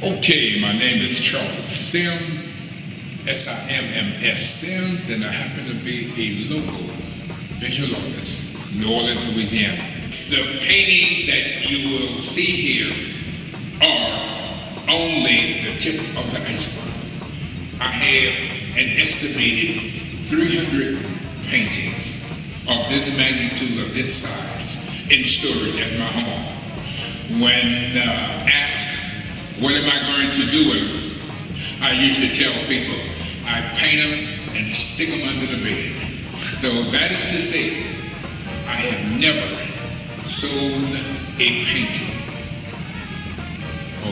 Okay, my name is Charles Sims, S-I-M-M-S, Sims, and I happen to be a local visual artist, New Orleans, Louisiana. The paintings that you will see here are only the tip of the iceberg. I have an estimated 300 paintings of this magnitude, of this size, in storage at my home. When asked, what am I going to do with them? I usually tell people, I paint them and stick them under the bed. So that is to say, I have never sold a painting.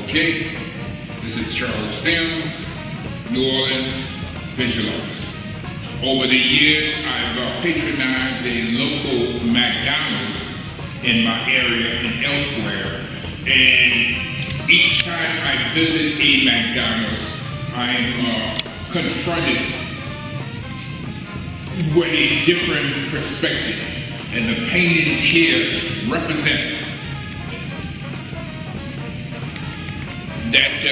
Okay? This is Charles Sims, New Orleans visual artist. Over the years, I've patronized a local McDonald's in my area and elsewhere, and each time I visit a McDonald's, I'm confronted with a different perspective, and the paintings here represent that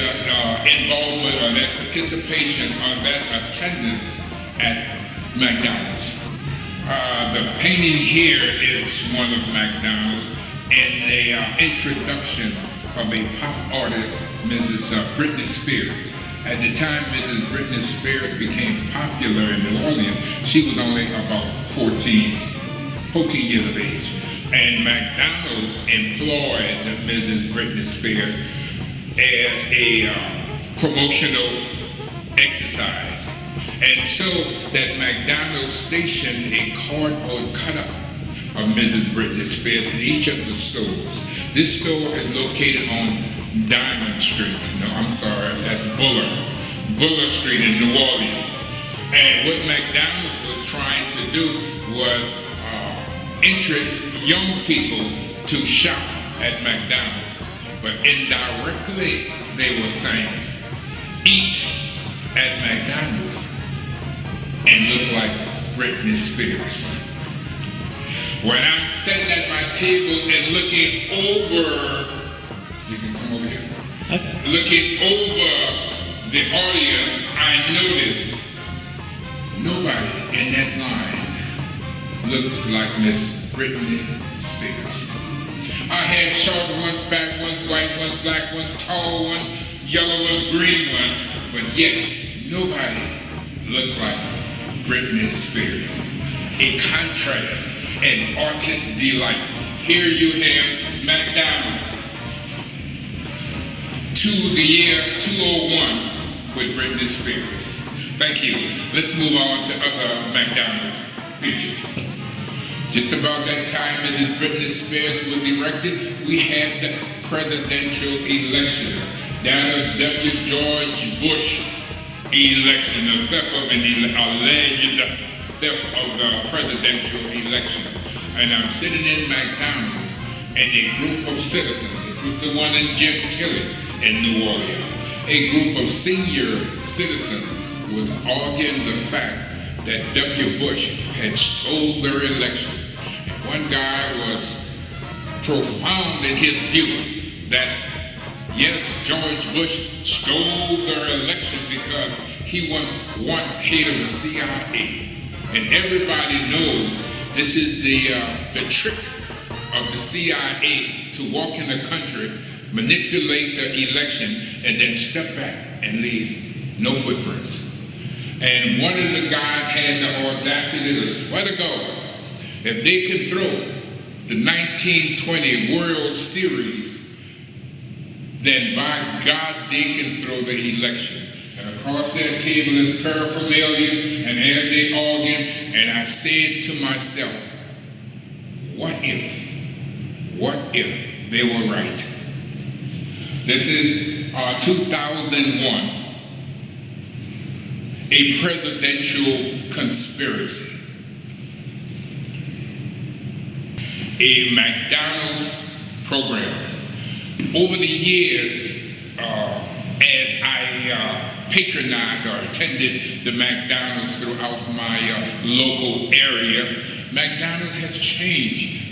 involvement or that participation or that attendance at McDonald's. The painting here is one of McDonald's and the introduction of a pop artist, Mrs. Britney Spears. At the time Mrs. Britney Spears became popular in New Orleans, she was only about 14 years of age. And McDonald's employed Mrs. Britney Spears as a promotional exercise. And so that McDonald's stationed a cardboard cutout of Mrs. Britney Spears in each of the stores. This store is located on Diamond Street. No, I'm sorry, that's Buller Street in New Orleans. And what McDonald's was trying to do was interest young people to shop at McDonald's. But indirectly, they were saying, eat at McDonald's and look like Britney Spears. When I'm sitting at my table and looking over, you can come over here. Okay. Looking over the audience, I noticed nobody in that line looked like Miss Britney Spears. I had short ones, fat ones, white ones, black ones, tall ones, yellow ones, green ones, but yet nobody looked like Britney Spears. A contrast, an artist's delight. Here you have McDonald's to the year 201 with Britney Spears. Thank you. Let's move on to other McDonald's features. Just about that time Mrs. Britney Spears was elected, we had the presidential election. That of W. George Bush election, the theft of an alleged theft of the presidential election. And I'm sitting in McDonald's and a group of citizens, this was the one in Gentilly in New Orleans, a group of senior citizens was arguing the fact that W. Bush had stole their election. And one guy was profound in his view that yes, George Bush stole their election because he was once head of the CIA. And everybody knows this is the trick of the CIA to walk in the country, manipulate the election, and then step back and leave no footprints. And one of the guys had the audacity to swear to God, if they could throw the 1920 World Series, then by God, they can throw the election. And across that table is paraphernalia, and as they argued, and I said to myself, what if they were right? This is 2001, a presidential conspiracy. A McDonald's program. Over the years, as I patronized or attended the McDonald's throughout my local area, McDonald's has changed.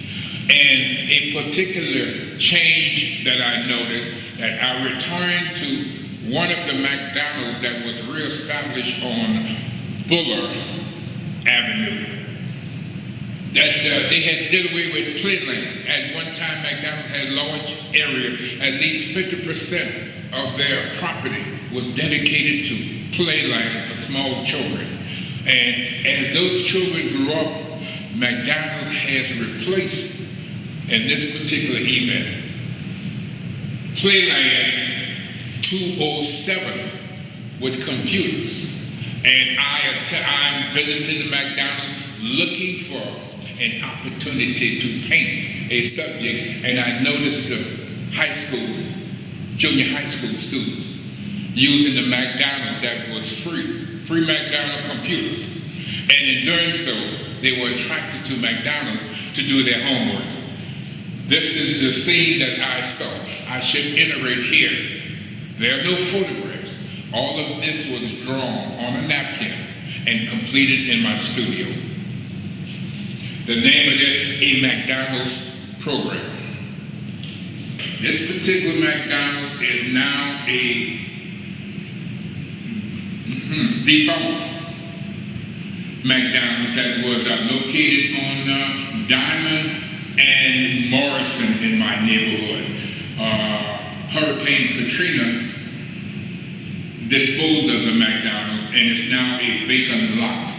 And a particular change that I noticed, that I returned to one of the McDonald's that was reestablished on Buller Avenue, that they had did away with playland. At one time, McDonald's had a large area, at least 50% of their property was dedicated to playland for small children. And as those children grew up, McDonald's has replaced, in this particular event, Playland 207 with computers. And I'm visiting the McDonald's looking for an opportunity to paint a subject, and I noticed the high school, junior high school students using the McDonald's that was free McDonald's computers. And in doing so, they were attracted to McDonald's to do their homework. This is the scene that I saw. I should iterate here. There are no photographs. All of this was drawn on a napkin and completed in my studio. The name of it, a McDonald's program. This particular McDonald's is now a defunct McDonald's that was located on Diamond and Morrison in my neighborhood. Hurricane Katrina disposed of the McDonald's, and it's now a vacant lot.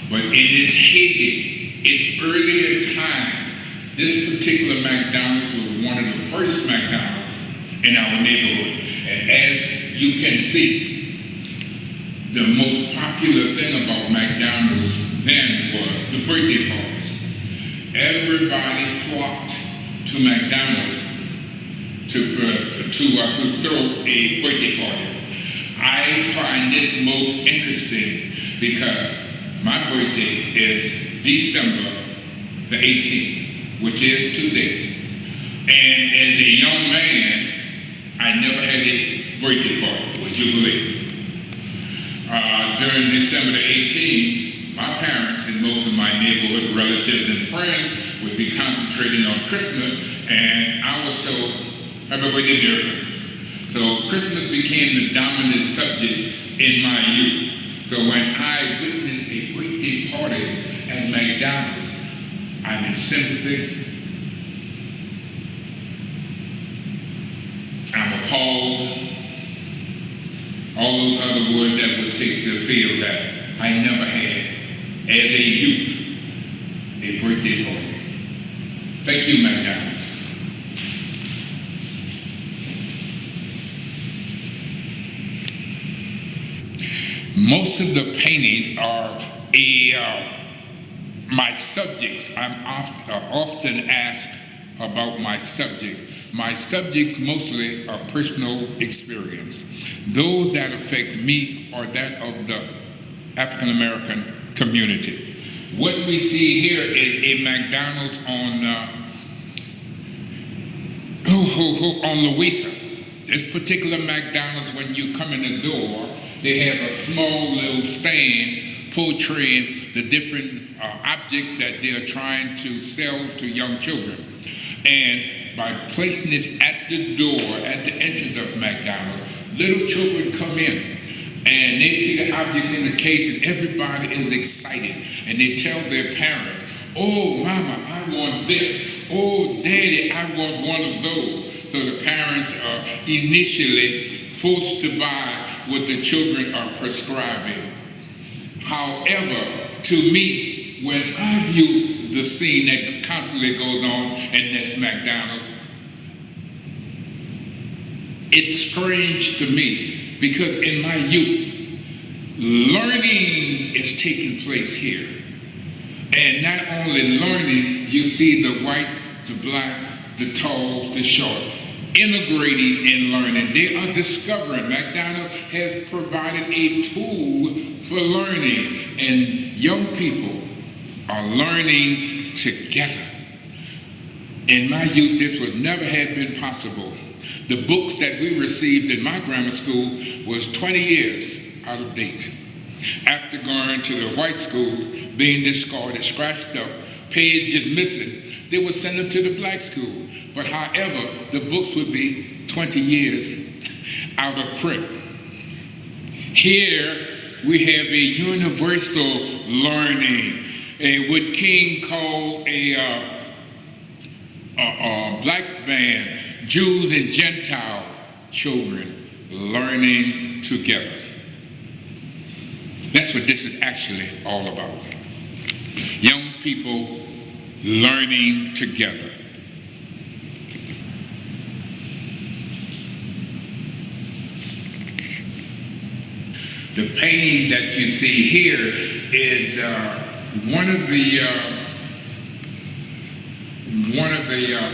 But in its heyday, its earlier time, this particular McDonald's was one of the first McDonald's in our neighborhood. And as you can see, the most popular thing about McDonald's then was the birthday parties. Everybody flocked to McDonald's to throw a birthday party. I find this most interesting because my birthday is December the 18th, which is today. And as a young man, I never had a birthday party, would you believe? During December the 18th, my parents and most of my neighborhood relatives and friends would be concentrating on Christmas, and I was told, happy birthday, Merry Christmas. So Christmas became the dominant subject in my youth. So when I witnessed a birthday party at McDonald's, I'm in sympathy, I'm appalled, all those other words that would take to feel that I never had, as a youth, a birthday party. Thank you, McDonald's. Most of the paintings are my subjects. I'm often asked about my subjects. My subjects mostly are personal experience. Those that affect me are that of the African American community. What we see here is a McDonald's on Louisa. This particular McDonald's, when you come in the door, they have a small little stand portraying the different objects that they're trying to sell to young children. And by placing it at the door, at the entrance of McDonald's, little children come in and they see the object in the case, and everybody is excited. And they tell their parents, oh, mama, I want this. Oh, daddy, I want one of those. So the parents are initially forced to buy what the children are prescribing. However, to me, when I view the scene that constantly goes on in this McDonald's, it's strange to me because in my youth, learning is taking place here. And not only learning, you see the white, the black, the tall, the short, integrating in learning. They are discovering. McDonald's has provided a tool for learning, and young people are learning together. In my youth, this would never have been possible. The books that we received in my grammar school was 20 years out of date. After going to the white schools, being discarded, scratched up, pages missing, they would send them to the black school. But however, the books would be 20 years out of print. Here we have a universal learning, what King called a black man, Jews and Gentile children learning together. That's what this is actually all about. Young people learning together. The painting that you see here is one of the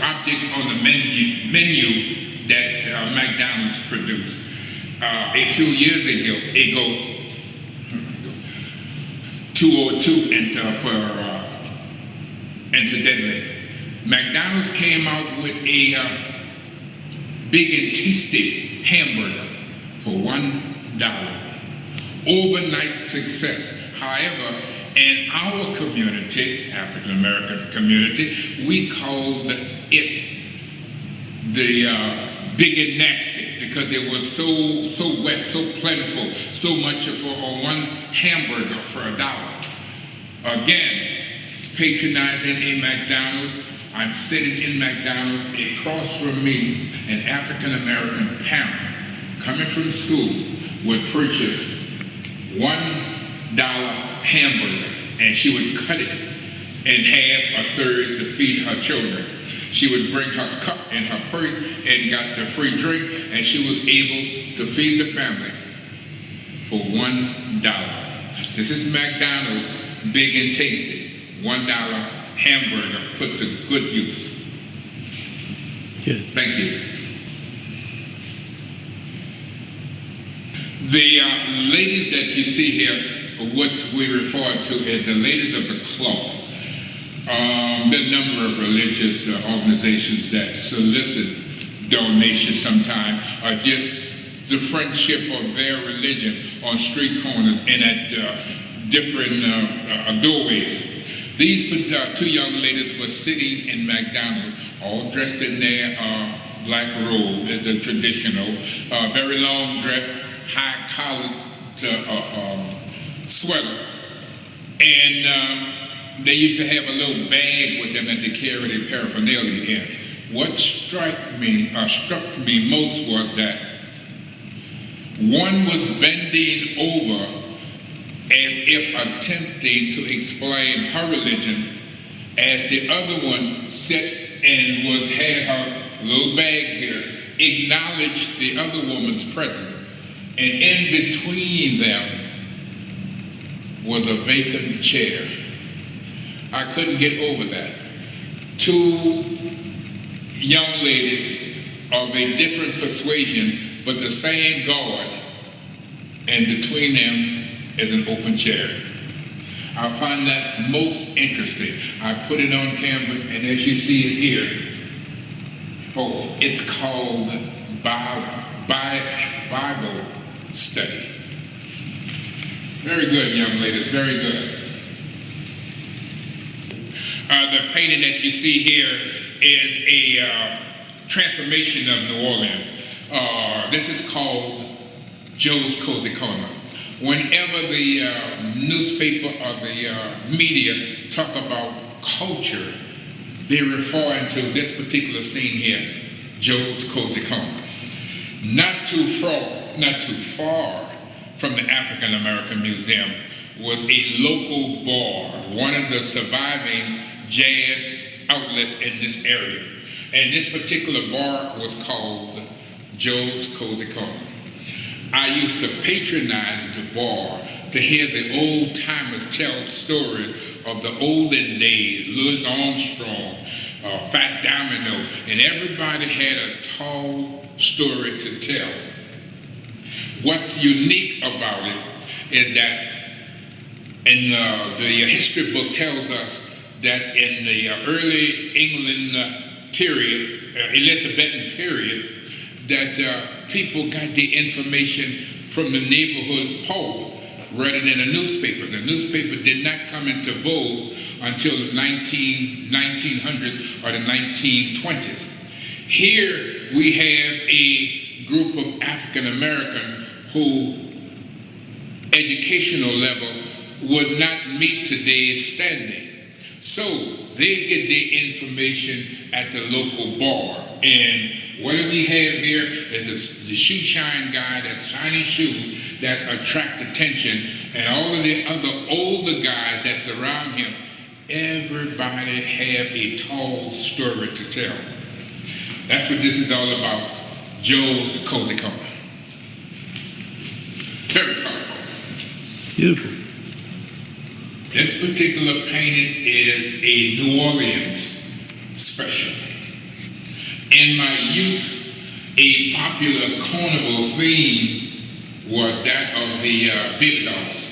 objects on the menu that McDonald's produced. A few years ago, 202, incidentally, McDonald's came out with a big and tasty hamburger for $1. Overnight success. However, in our community, African American community, we called it the big and nasty because it was so wet, so plentiful, so much for one hamburger for $1. Again, patronizing a McDonald's. I'm sitting in McDonald's. Across from me, an African American parent coming from school would purchase $1 hamburger, and she would cut it in half or thirds to feed her children. She would bring her cup in her purse and got the free drink, and she was able to feed the family for $1. This is McDonald's big and tasty. $1 hamburger put to good use. Good. Thank you. The ladies that you see here are what we refer to as the ladies of the cloth. There are a number of religious organizations that solicit donations sometimes, or just the friendship of their religion on street corners and at different doorways. These two young ladies were sitting in McDonald's, all dressed in their black robe, as the traditional, very long dress, high-collared sweater, and they used to have a little bag with them that they carried their paraphernalia in. What struck me most was that one was bending over as if attempting to explain her religion, as the other one sat and had her little bag here, acknowledged the other woman's presence. And in between them was a vacant chair. I couldn't get over that. Two young ladies of a different persuasion, but the same God, and between them is an open chair. I find that most interesting. I put it on canvas, and as you see it here, it's called Bible study. Very good, young ladies, very good. The painting that you see here is a transformation of New Orleans. This is called Joe's Cozy Corner. Whenever the newspaper or the media talk about culture, they're referring to this particular scene here, Joe's Cozy Corner. Not too far from the African American Museum was a local bar, one of the surviving jazz outlets in this area. And this particular bar was called Joe's Cozy Corner. I used to patronize the bar to hear the old timers tell stories of the olden days, Louis Armstrong, Fat Domino, and everybody had a tall story to tell. What's unique about it is that in the history book tells us that in the early England period, Elizabethan period, that people got the information from the neighborhood pope read it in a newspaper. The newspaper did not come into vogue until the 1900s or the 1920s. Here we have a group of African Americans who educational level would not meet today's standing. So they get their information at the local bar. And what do we have here is the shoe shine guy that's shiny shoes that attract attention, and all of the other older guys that's around him. Everybody have a tall story to tell. That's what this is all about. Joe's Cozy Corner. Very colorful. Beautiful. This particular painting is a New Orleans special. In my youth, a popular carnival theme was that of the baby dolls.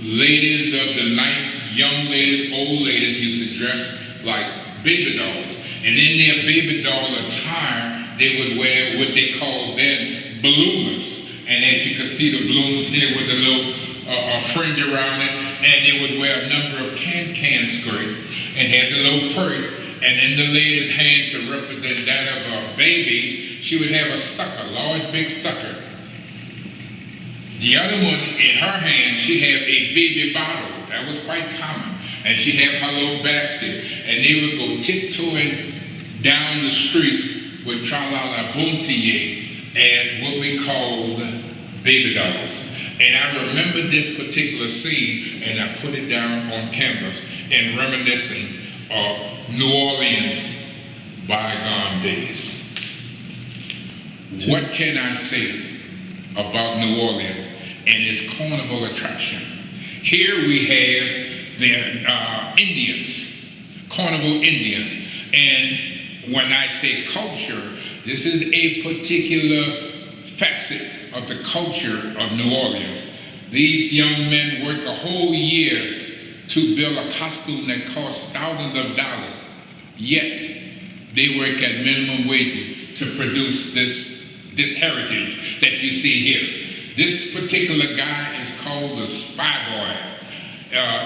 Ladies of the night, young ladies, old ladies used to dress like baby dolls. And in their baby doll attire, they would wear what they called then balloons. And as you can see the balloons here with the little fringe around it, and they would wear a number of can-can skirts and have the little purse, and in the lady's hand to represent that of a baby, she would have a sucker, large big sucker. The other one, in her hand, she had a baby bottle. That was quite common. And she had her little basket, and they would go tiptoeing down the street with tra-la-la boom-tiye as what we called baby dolls. And I remember this particular scene, and I put it down on canvas and reminiscing of New Orleans bygone days. What can I say about New Orleans and its carnival attraction? Here we have the Indians, carnival Indians. And when I say culture, this is a particular facet of the culture of New Orleans. These young men work a whole year to build a costume that costs thousands of dollars, yet they work at minimum wages to produce this heritage that you see here. This particular guy is called the Spy Boy.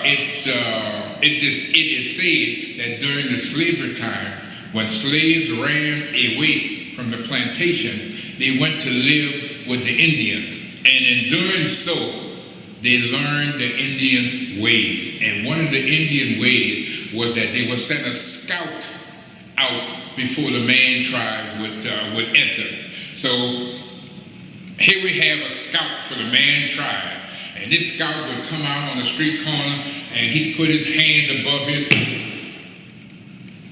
It is said that during the slavery time, when slaves ran away from the plantation, they went to live with the Indians, and in doing so, they learned the Indian ways. And one of the Indian ways was that they would send a scout out before the man tribe would enter. So here we have a scout for the man tribe, and this scout would come out on the street corner, and he'd put his hand above his head,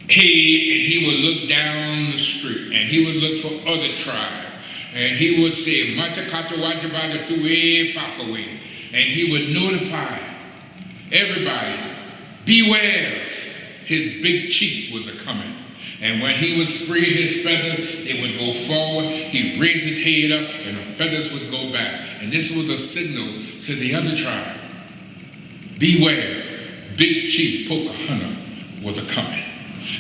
and he would look down the street, and he would look for other tribes. And he would say, and he would notify everybody, beware, his big chief was a-coming. And when he would spread his feathers, they would go forward, he'd raise his head up, and the feathers would go back. And this was a signal to the other tribe, beware, big chief Pocahontas was a-coming.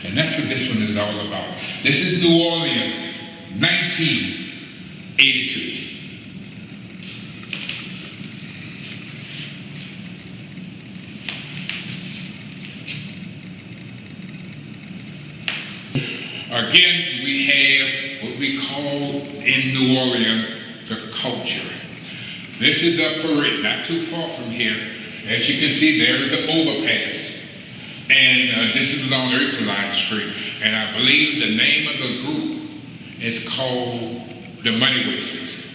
And that's what this one is all about. This is New Orleans, 1982. Again, we have what we call in New Orleans the culture. This is the parade, not too far from here. As you can see, there is the overpass. And this is on Ursuline Street. And I believe the name of the group is called the Money Wasters.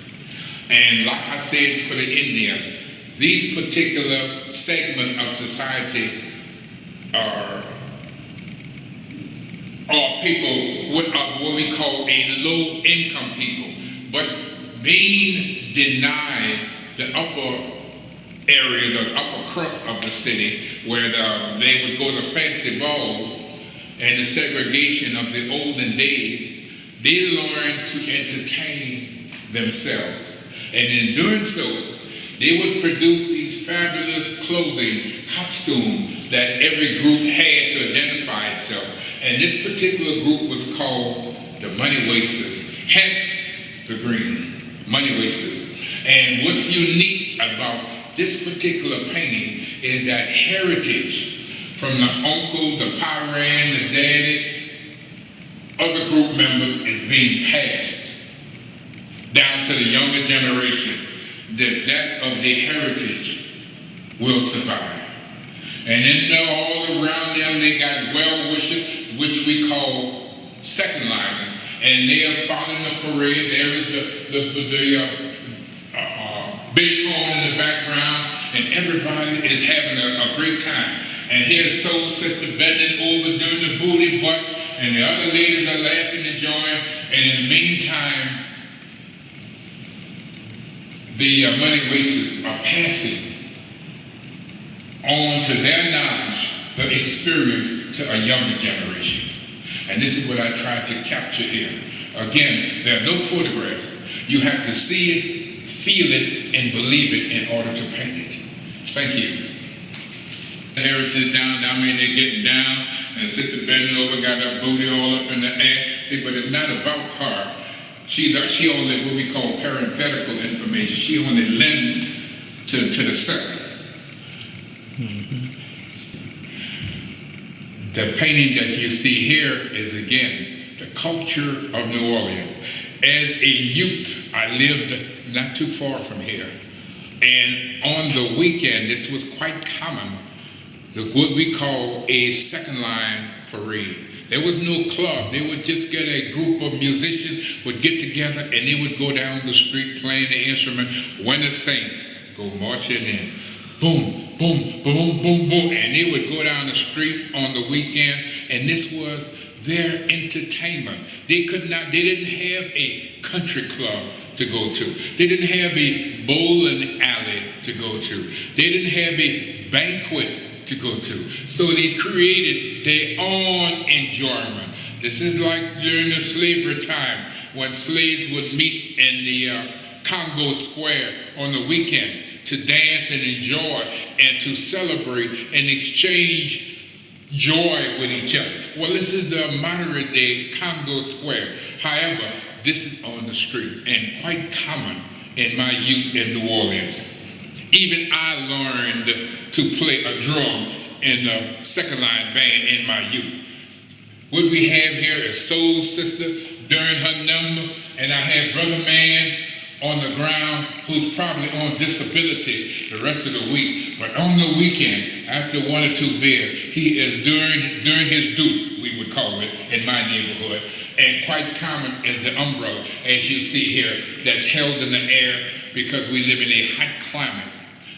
And like I said for the Indians, these particular segment of society are people of what we call a low-income people, but being denied the upper area, the upper crust of the city, where they would go to fancy balls and the segregation of the olden days, they learned to entertain themselves. And in doing so, they would produce these fabulous clothing, costumes that every group had to identify itself. And this particular group was called the Money Wasters, hence the green, Money Wasters. And what's unique about this particular painting is that heritage from the uncle, the parent, the daddy, other group members is being passed down to the younger generation, that of the heritage will survive. And then all around them they got well-wishers, which we call second liners, and they are following the parade. There is the bass horn in the background, and everybody is having a great time. And here's Soul Sister bending over doing the booty butt, and the other ladies are laughing and join. And in the meantime, the money wasters are passing on to their knowledge, the experience to a younger generation. And this is what I tried to capture here. Again, there are no photographs. You have to see it, feel it, and believe it in order to paint it. Thank you. The heritage down, I mean, they're getting down, and Sister bending over, got her booty all up in the air. See, but it's not about her. She only, what we call parenthetical information. She only lends to the self. The painting that you see here is, again, the culture of New Orleans. As a youth, I lived not too far from here. And on the weekend, this was quite common, what we call a second line parade. There was no club. They would just get a group of musicians, would get together, and they would go down the street playing the instrument. When the Saints go marching in, boom, boom, boom, boom, boom, and they would go down the street on the weekend, and this was their entertainment. They didn't have a country club to go to. They didn't have a bowling alley to go to. They didn't have a banquet to go to. So they created their own enjoyment. This is like during the slavery time when slaves would meet in the Congo Square on the weekend to dance and enjoy and to celebrate and exchange joy with each other. Well, this is the modern day Congo Square. However, this is on the street and quite common in my youth in New Orleans. Even I learned to play a drum in the second line band in my youth. What we have here is Soul Sister during her number, and I have Brother Man on the ground who's probably on disability the rest of the week. But on the weekend, after one or two beers, he is during his due, we would call it in my neighborhood. And quite common is the umbrella, as you see here, that's held in the air because we live in a hot climate.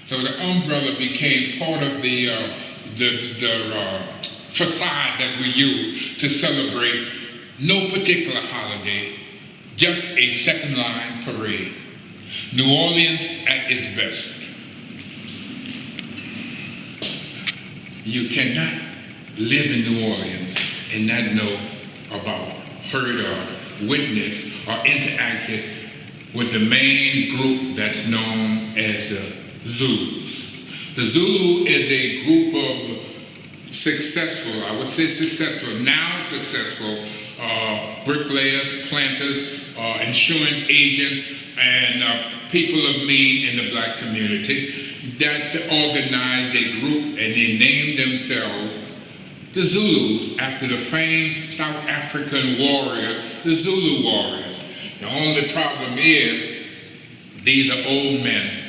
So the umbrella became part of the facade that we use to celebrate no particular holiday, just a second line parade. New Orleans at its best. You cannot live in New Orleans and not know about, heard of, witnessed, or interacted with the main group that's known as the Zulus. The Zulu is a group of successful, I would say successful, now successful bricklayers, planters, insurance agents, and people of mean in the black community that organized a group and they named themselves the Zulus after the famed South African warriors, the Zulu warriors. The only problem is these are old men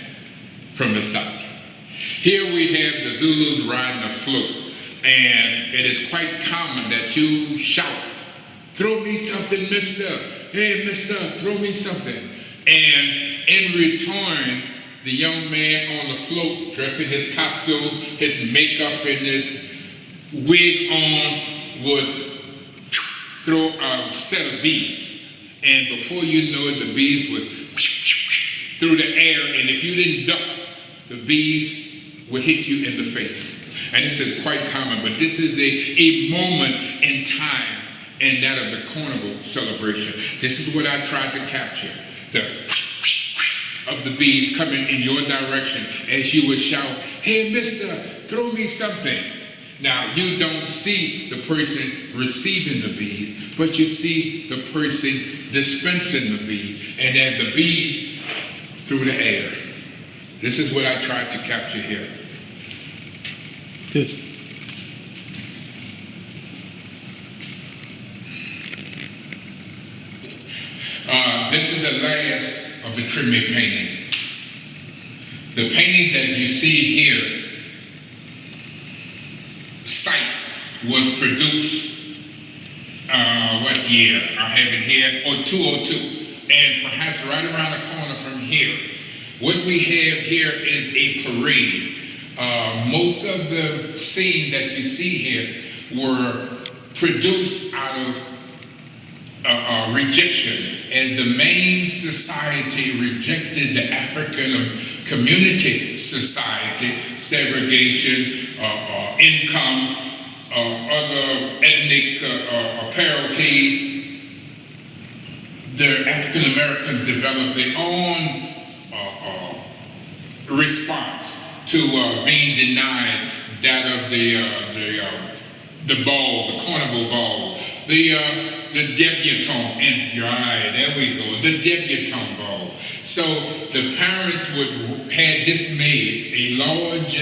from the South. Here we have the Zulus riding a float, and it is quite common that you shout, "Throw me something, mister. Hey, mister, throw me something." And in return, the young man on the float, dressed in his costume, his makeup, and his wig on, would throw a set of beads. And before you know it, the beads would through the air, and if you didn't duck, the bees would hit you in the face. And this is quite common, but this is a moment in time and that of the carnival celebration. This is what I tried to capture. The of the bees coming in your direction as you would shout, "Hey, mister, throw me something." Now, you don't see the person receiving the bees, but you see the person dispensing the bees. And as the bees through the air, This is what I tried to capture here. Good. This is the last of the Treme paintings. The painting that you see here, Sight, was produced, what year? I have it here, or 202, and perhaps right around the corner from here. What we have here is a parade. Most of the scenes that you see here were produced out of rejection, as the main society rejected the African community society, segregation, income, other ethnic parodies. The African Americans developed their own response to being denied that of the ball, the carnival ball, the debutante, and there we go, the debutante ball. So the parents had this made a large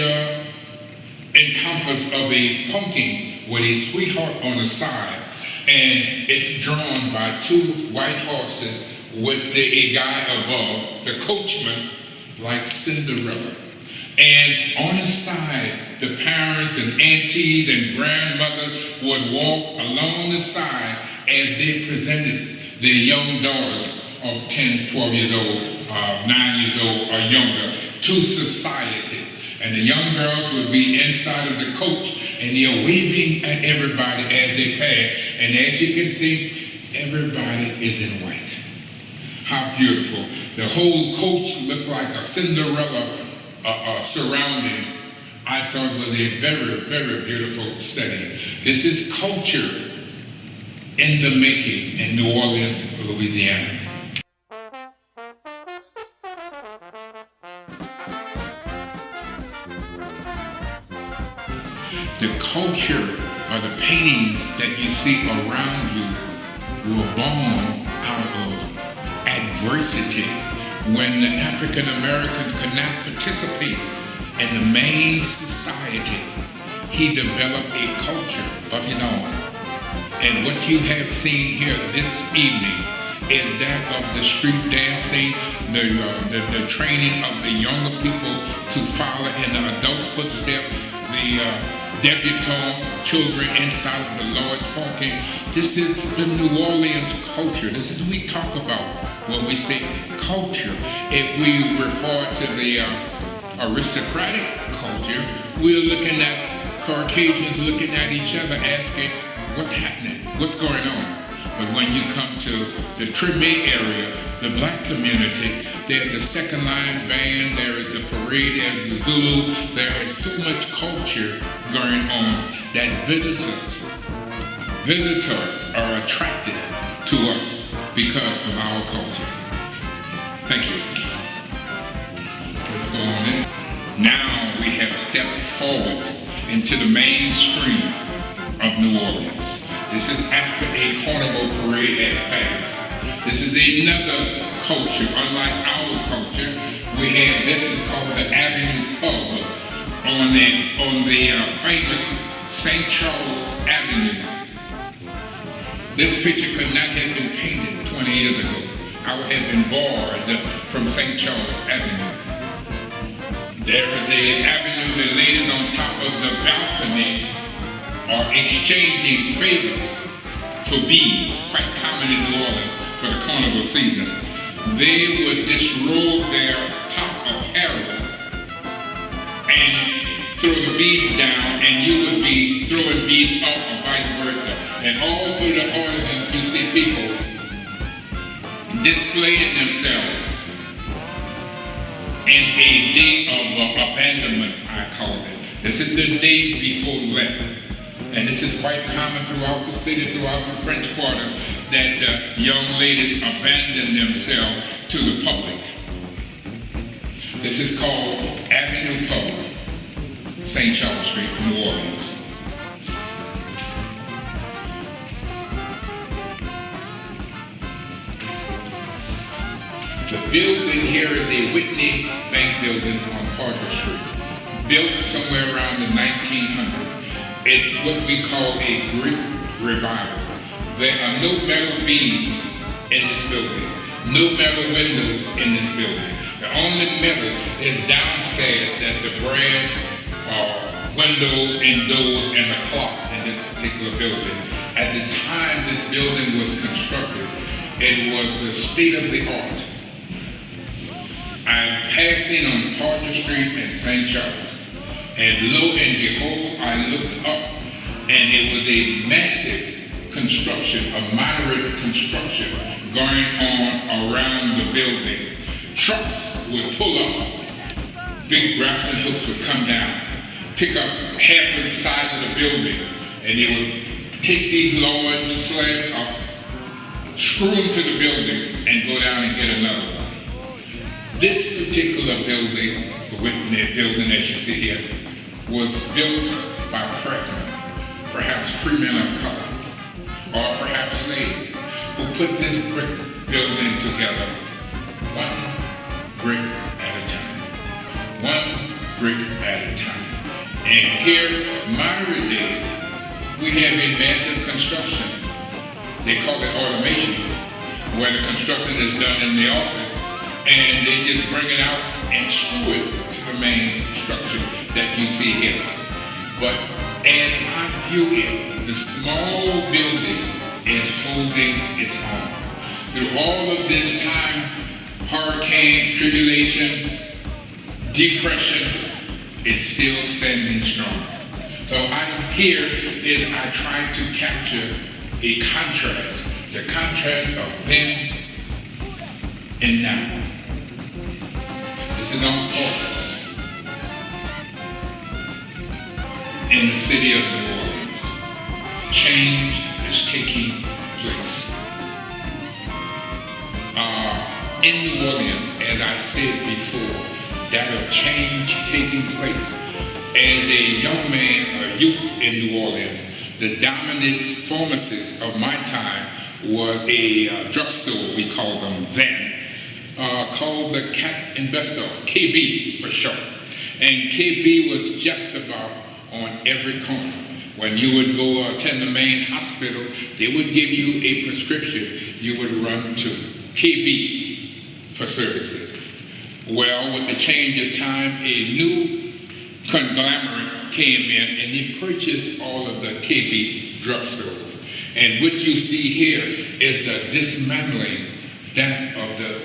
encompass of a pumpkin with a sweetheart on the side, and it's drawn by two white horses with a guy above, the coachman, like Cinderella. And on the side, the parents and aunties and grandmothers would walk along the side as they presented their young daughters of 10, 12 years old, 9 years old or younger to society. And the young girls would be inside of the coach, and they're waving at everybody as they pass. And as you can see, everybody is in white. How beautiful. The whole coach looked like a Cinderella surrounding. I thought it was a very, very beautiful setting. This is culture in the making in New Orleans, Louisiana. The culture or the paintings that you see around you were born out of adversity. When the African Americans could not participate in the main society, he developed a culture of his own. And what you have seen here this evening is that of the street dancing, the training of the younger people to follow in the adult footsteps, the debutante children inside of the large parking. This is the New Orleans culture. This is what we talk about when we say culture. If we refer to the aristocratic culture, we're looking at Caucasians looking at each other asking, what's happening? What's going on? But when you come to the Treme area, the black community, there's the second line band, there is the parade, there's the Zulu, there is so much culture going on that visitors are attracted to us because of our culture. Thank you. Let's go on this. Now we have stepped forward into the mainstream of New Orleans. This is after a carnival parade has passed. This is another culture, unlike our culture. This is called the Avenue Pub on the famous St. Charles Avenue. This picture could not have been painted 20 years ago. I would have been barred from St. Charles Avenue. There is the avenue, the ladies on top of the balcony are exchanging favors for beads, quite common in New Orleans for the carnival season. They would disrobe their top apparel and throw the beads down, and you would be throwing beads up or vice versa. And all through the audience, you see people displaying themselves in a day of abandonment, I call it. This is the day before Lent. And this is quite common throughout the city, throughout the French Quarter, that young ladies abandon themselves to the public. This is called Avenue Pub, St. Charles Street, New Orleans. The building here is a Whitney Bank building on Parker Street, built somewhere around the 1900s. It's what we call a Greek revival. There are no metal beams in this building, no metal windows in this building. The only metal is downstairs, that the brass windows and doors and the clock in this particular building. At the time this building was constructed, it was the state of the art. I'm passing on Parker Street in St. Charles, and lo and behold, I looked up, and it was a massive construction, a moderate construction going on around the building. Trucks would pull up, big grappling hooks would come down, pick up half of the size of the building, and they would take these large slabs up, screw them to the building, and go down and get another one. This particular building, the Whitney building as you see here, was built by craftsmen, perhaps free men of color, or perhaps slaves, who put this brick building together, one brick at a time. One brick at a time. And here, modern day, we have a massive construction. They call it automation, where the construction is done in the office, and they just bring it out and screw it to the main structure that you see here. But as I view it, the small building is holding its own. Through all of this time, hurricanes, tribulation, depression, it's still standing strong. So here is I try to capture a contrast, the contrast of then and now. This is on purpose in the city of New Orleans. Change is taking place. In New Orleans, as I said before, that of change taking place. As a young man, a youth in New Orleans, the dominant pharmacist of my time was a drugstore, we called them then, called the Cat Investor, KB for short. And KB was just about on every corner. When you would go attend the main hospital, they would give you a prescription. You would run to KB for services. Well, with the change of time, a new conglomerate came in and they purchased all of the KB drugstores. And what you see here is the dismantling that of the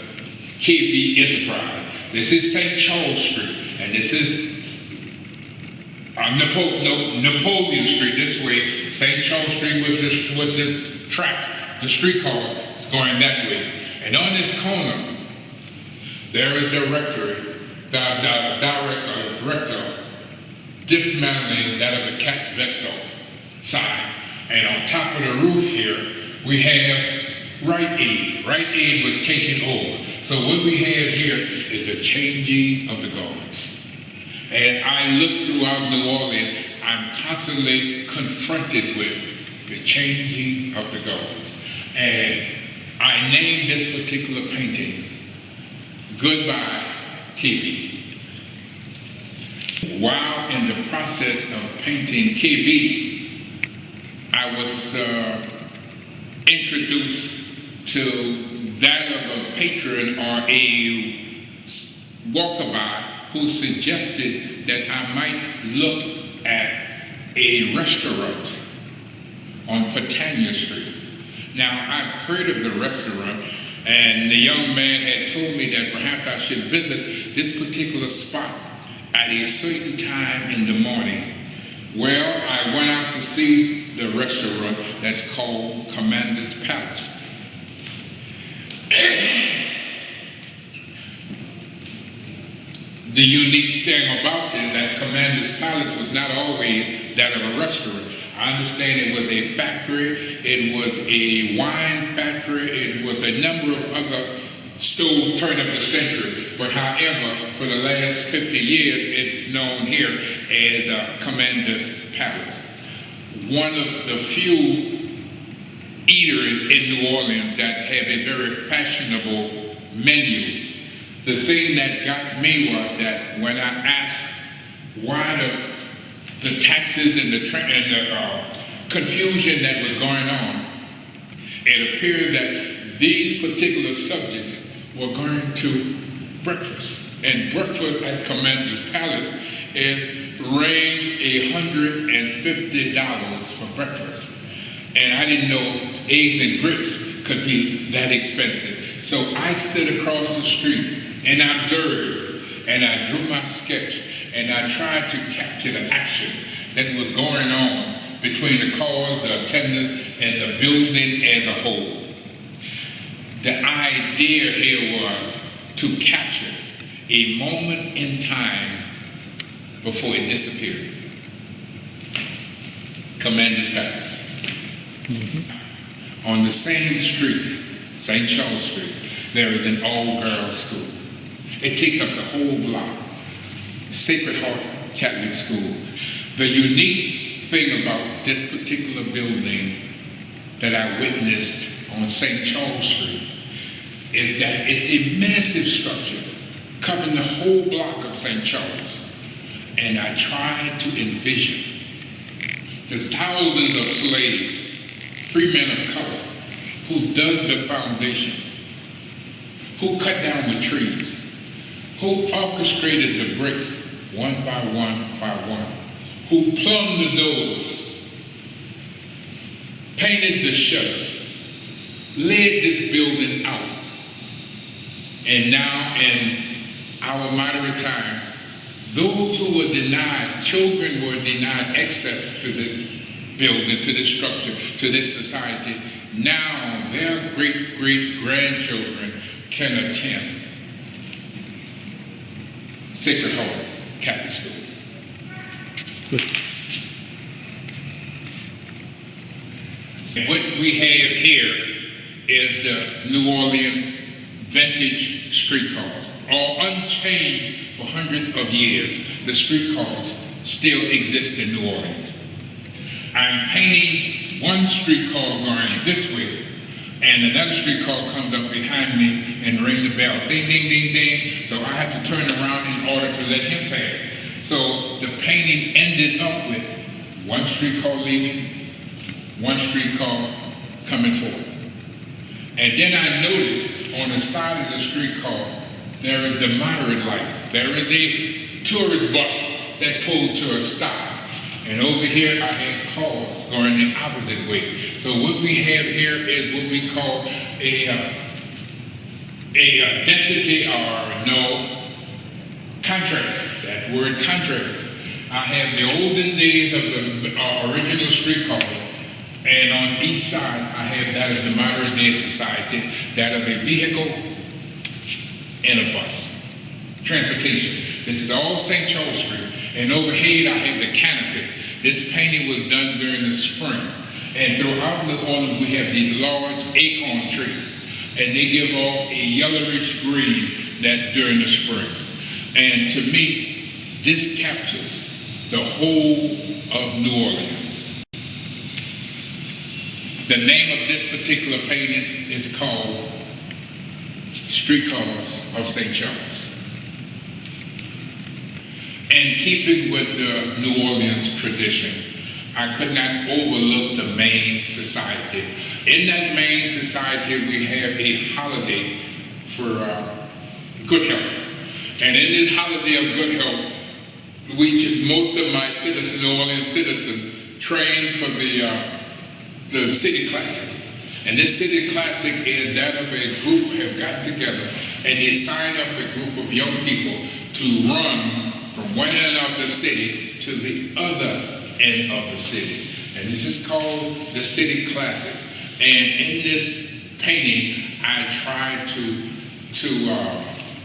KB enterprise. This is St. Charles Street, and this is Napoleon Street this way. St. Charles Street was the track, the streetcar is going that way. And on this corner, there is the director dismantling that of the Cat Vesto sign. And on top of the roof here, we have Rite Aid. Rite Aid was taken over. So what we have here is a changing of the guards. As I look throughout New Orleans, I'm constantly confronted with the changing of the guards. And I named this particular painting, Goodbye, KB. While in the process of painting KB, I was introduced to that of a patron or a walkabout who suggested that I might look at a restaurant on Patania Street. Now, I've heard of the restaurant, and the young man had told me that perhaps I should visit this particular spot at a certain time in the morning. Well, I went out to see the restaurant that's called Commander's Palace. The unique thing about it is that Commander's Palace was not always that of a restaurant. I understand it was a factory, it was a wine factory, it was a number of other stores turn of the century. But however, for the last 50 years, it's known here as Commander's Palace. One of the few eaters in New Orleans that have a very fashionable menu. The thing that got me was that when I asked why the taxes and the confusion that was going on, it appeared that these particular subjects were going to breakfast. And breakfast at Commander's Palace, it ranged $150 for breakfast. And I didn't know eggs and grits could be that expensive. So I stood across the street and observed, and I drew my sketch, and I tried to capture the action that was going on between the cars, the attendants, and the building as a whole. The idea here was to capture a moment in time before it disappeared. Commander's Palace. On the same street, St. Charles Street, there is an all-girls school. It takes up the whole block. Sacred Heart Catholic School. The unique thing about this particular building that I witnessed on St. Charles Street is that it's a massive structure covering the whole block of St. Charles. And I tried to envision the thousands of slaves, free men of color, who dug the foundation, who cut down the trees, who orchestrated the bricks one by one, who plumbed the doors, painted the shutters, led this building out. And now in our modern time, those who were denied, children were denied access to this building, to this structure, to this society. Now their great-great-grandchildren can attend Sacred Heart Catholic School. What we have here is the New Orleans vintage streetcars, all unchanged for hundreds of years. The streetcars still exist in New Orleans. I'm painting one streetcar going this way, and another streetcar comes up behind me and ring the bell, ding, ding, ding, ding. So I have to turn around in order to let him pass. So the painting ended up with one streetcar leaving, one streetcar coming forward. And then I noticed on the side of the streetcar, there is the moderate life. There is a tourist bus that pulled to a stop. And over here, I have cars going the opposite way. So what we have here is what we call a density or contrast. That word contrast. I have the olden days of the original streetcar, and on each side, I have that of the modern day society, that of a vehicle and a bus. Transportation. This is all St. Charles Street. And overhead, I have the canopy. This painting was done during the spring. And throughout New Orleans, we have these large acorn trees. And they give off a yellowish green that during the spring. And to me, this captures the whole of New Orleans. The name of this particular painting is called Streetcars of St. Charles. And keeping with the New Orleans tradition, I could not overlook the Maine Society. In that Maine Society, we have a holiday for good health. And in this holiday of good health, most of my citizens, New Orleans citizens, trained for the City Classic. And this City Classic is that of a group who have got together and they sign up a group of young people to run from one end of the city to the other end of the city. And this is called the City Classic. And in this painting, I tried to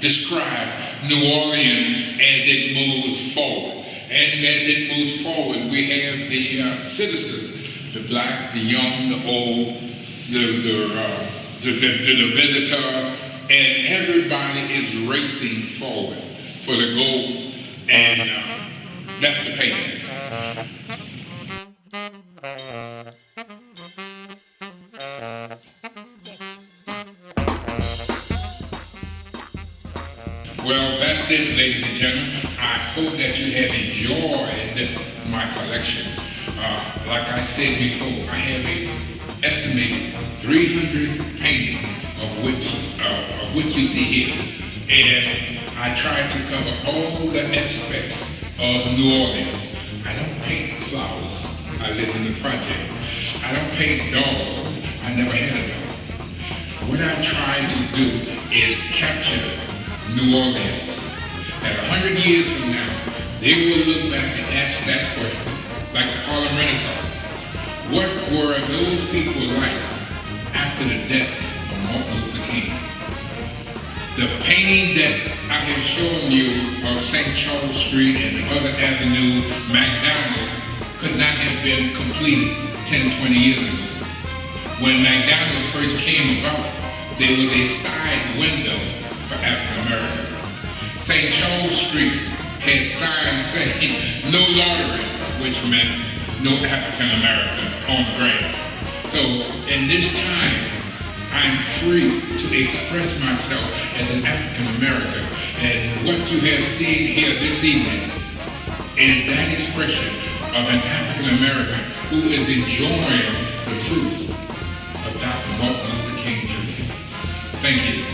describe New Orleans as it moves forward. And as it moves forward, we have the citizens, the black, the young, the old, the visitors, and everybody is racing forward for the goal. And that's the painting. Well, that's it, ladies and gentlemen. I hope that you have enjoyed my collection. Like I said before, I have an estimated 300 paintings of which you see here. And I try to cover all the aspects of New Orleans. I don't paint flowers. I live in the project. I don't paint dogs. I never had a dog. What I try to do is capture New Orleans. That 100 years from now, they will look back and ask that question, like the Harlem Renaissance. What were those people like after the death of Martin Luther King? The painting that I have shown you of St. Charles Street and the other avenue, McDonald, could not have been completed 10, 20 years ago. When McDonald's first came about, there was a side window for African American. St. Charles Street had signs saying no lottery, which meant no African American on the grass. So in this time, I'm free to express myself as an African American. And what you have seen here this evening is that expression of an African American who is enjoying the fruits of Dr. Martin Luther King Jr. Thank you.